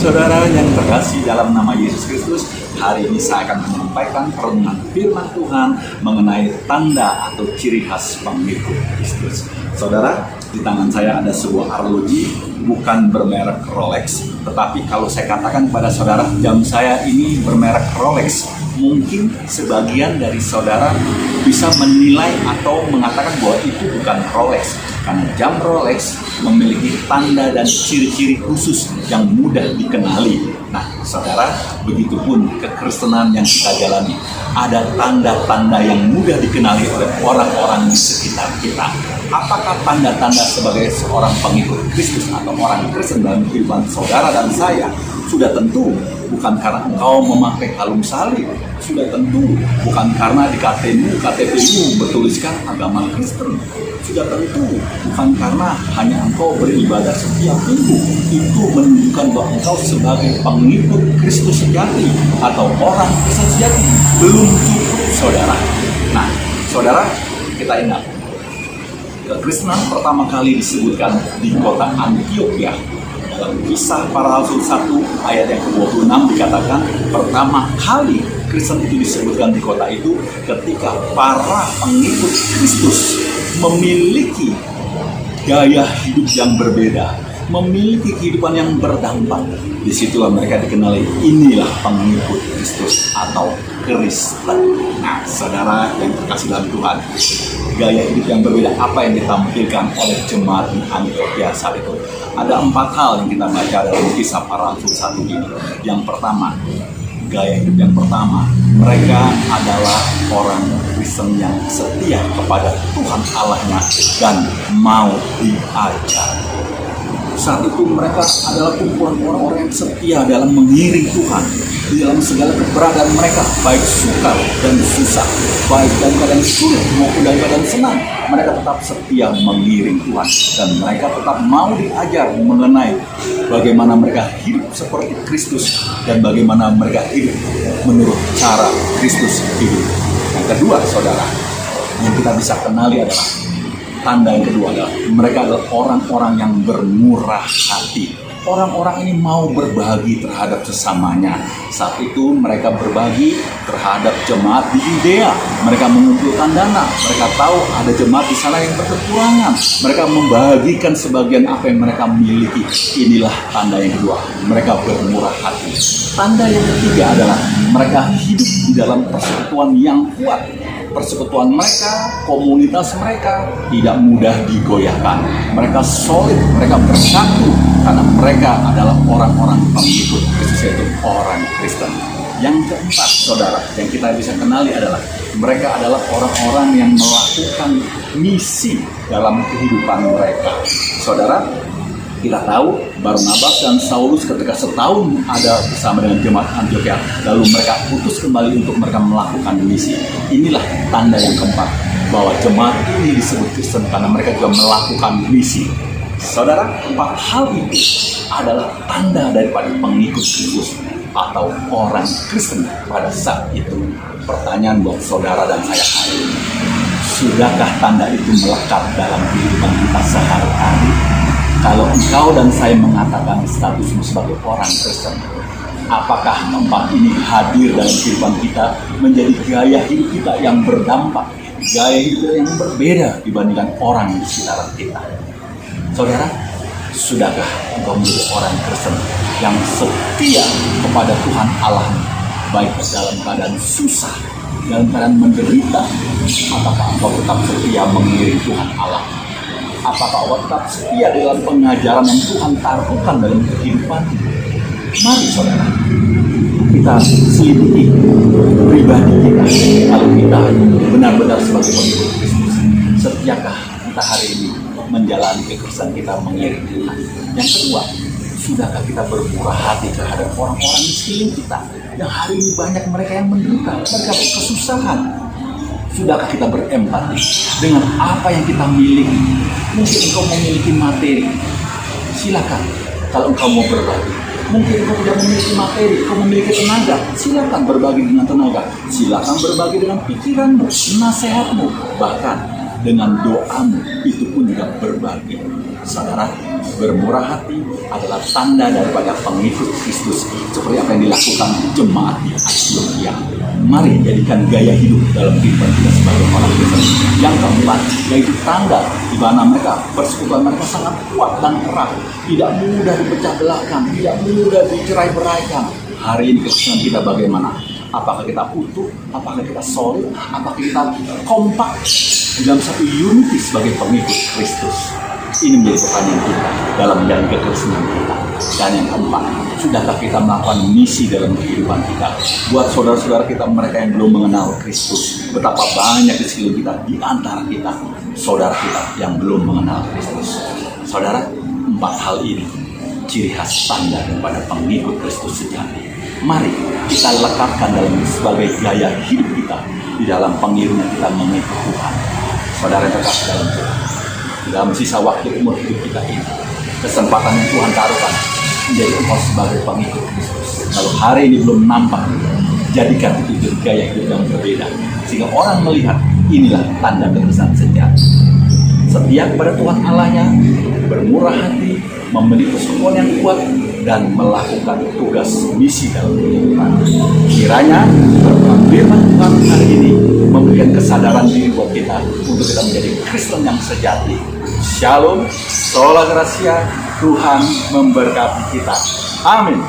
saudara yang terkasih dalam nama Yesus Kristus, hari ini saya akan menyampaikan perenungan firman Tuhan mengenai tanda atau ciri khas pengikut Kristus. Saudara, di tangan saya ada sebuah arloji, bukan bermerek Rolex, tetapi kalau saya katakan kepada saudara, jam saya ini bermerek Rolex, mungkin sebagian dari saudara bisa menilai atau mengatakan bahwa itu bukan Rolex. Karena jam Rolex memiliki tanda dan ciri-ciri khusus yang mudah dikenali. Nah, saudara, begitupun kekristenan yang kita jalani. Ada tanda-tanda yang mudah dikenali oleh orang-orang di sekitar kita. Apakah tanda-tanda sebagai seorang pengikut Kristus atau orang Kristen dalam kehidupan saudara dan saya? Sudah tentu bukan karena engkau memakai kalung salib. Sudah tentu bukan karena di KTP-mu bertuliskan agama Kristen. Sudah tentu bukan karena hanya engkau beribadah setiap minggu. Itu menunjukkan bahwa engkau sebagai pengikut Kristus sejati atau orang Kristen sejati. Belum cukup, saudara. Nah, saudara, kita ingat kekristenan pertama kali disebutkan di kota Antioquia. Dalam Kisah Para Rasul 1 ayat yang ke-26 dikatakan pertama kali Kristen itu disebutkan di kota itu ketika para pengikut Kristus memiliki gaya hidup yang berbeda, memiliki kehidupan yang berdampak. Disitulah mereka dikenali, inilah pengikut Kristus atau Kristen. Nah, saudara yang terkasih dalam Tuhan, gaya hidup yang berbeda apa yang ditampilkan oleh jemaat di Antioquia saat itu? Ada 4 hal yang kita baca dalam Kisah Para Rasul 1 ini. Yang pertama, gaya hidup yang pertama, mereka adalah orang Kristen yang setia kepada Tuhan Allahnya dan mau diajar. Saat itu mereka adalah kumpulan orang-orang yang setia dalam mengiring Tuhan di dalam segala keberadaan mereka, baik suka dan susah, baik dalam keadaan sulit maupun dalam keadaan senang. Mereka tetap setia mengiring Tuhan dan mereka tetap mau diajar mengenai bagaimana mereka hidup seperti Kristus dan bagaimana mereka hidup menurut cara Kristus hidup. Yang kedua, saudara, yang kita bisa kenali adalah tanda yang kedua adalah mereka adalah orang-orang yang bermurah hati. Orang-orang ini mau berbagi terhadap sesamanya. Saat itu mereka berbagi terhadap jemaat di Yudea. Mereka mengumpulkan dana. Mereka tahu ada jemaat di sana yang berkekurangan. Mereka membagikan sebagian apa yang mereka miliki. Inilah tanda yang kedua. Mereka bermurah hati. Tanda yang ketiga adalah mereka hidup di dalam persekutuan yang kuat. Persekutuan mereka, komunitas mereka tidak mudah digoyahkan. Mereka solid, mereka bersatu karena mereka adalah orang-orang pengikut Kristus, yaitu orang Kristen. Yang keempat, saudara, yang kita bisa kenali adalah mereka adalah orang-orang yang melakukan misi dalam kehidupan mereka. Saudara, kita tahu Barnabas dan Saulus ketika setahun ada bersama dengan jemaat Antioquia, lalu mereka putus kembali untuk mereka melakukan misi. Inilah tanda yang keempat bahwa jemaat ini disebut Kristen karena mereka juga melakukan misi. Saudara, 4 hal itu adalah tanda daripada pengikut Kristus atau orang Kristen pada saat itu. Pertanyaan buat saudara dan saya hari ini, sudahkah tanda itu melekat dalam kehidupan kita sehari-hari? Kalau engkau dan saya mengatakan statusmu sebagai orang Kristen, apakah 4 ini hadir dalam kehidupan kita menjadi gaya hidup kita yang berdampak, gaya hidup yang berbeda dibandingkan orang di sekitaran kita? Saudara, sudahkah engkau menjadi orang Kristen yang setia kepada Tuhan Allahmu, baik dalam keadaan susah, dalam keadaan menderita? Apakah engkau tetap setia mengiring Tuhan Allah? Apakah engkau tetap setia dalam pengajaran yang Tuhan taruhkan dalam kehidupan? Mari, saudara, kita selidiki pribadi kita. Kalau kita benar-benar sebagai pengikut Kristus, setiakah kita hari ini menjalani kekristenan kita mengiring Tuhan? Yang kedua, sudahkah kita bermurah hati terhadap orang-orang di sekeliling kita yang hari ini banyak mereka yang menderita, mereka kesusahan? Sudahkah kita berempati dengan apa yang kita miliki? Mungkin engkau memiliki materi, silakan. Kalau engkau mau berbagi, mungkin engkau tidak memiliki materi, engkau memiliki tenaga, silakan berbagi dengan tenaga. Silakan berbagi dengan pikiranmu, nasihatmu, bahkan dengan doamu itu pun juga berbagi. Saudara, bermurah hati adalah tanda daripada pengikut Kristus, seperti apa yang dilakukan jemaat di Antiokhia. Mari jadikan gaya hidup dalam kehidupan kita sebagai orang Kristen. Yang keempat, yaitu tanda di mana persekutuan mereka sangat kuat dan erat, tidak mudah dipecah belahkan, tidak mudah dicerai-beraikan. Hari ini Kristen kita bagaimana? Apakah kita utuh? Apakah kita solid? Apakah kita kompak dalam satu unity sebagai pengikut Kristus? Ini menjadi pertanyaan kita dalam menjalani kekristenan kita. Dan yang keempat, sudahkah kita melakukan misi dalam kehidupan kita? Buat saudara-saudara kita, mereka yang belum mengenal Kristus, betapa banyak di sekeliling kita, di antara kita, saudara kita yang belum mengenal Kristus. Saudara, 4 hal ini ciri khas tanda daripada pengikut Kristus sejati. Mari kita lekatkan dalam sebagai gaya hidup kita di dalam pengiringan kita mengikut Tuhan. Saudara yang terkasih dalam Tuhan, dalam sisa waktu umur hidup kita ini, kesempatan yang Tuhan taruhkan menjadi engkau sebagai pengikut Kristus. Kalau hari ini belum nampak, jadikan itu jadi gaya hidup yang berbeda, sehingga orang melihat inilah tanda kekristenan sejati. Setia kepada Tuhan Allahnya, bermurah hati, memiliki persekutuan yang kuat, dan melakukan tugas misi dalam kehidupan. Kiranya firman Tuhan hari ini memberikan kesadaran diri buat kita untuk kita menjadi Kristen yang sejati. Shalom, sola gracia, Tuhan memberkati kita. Amin.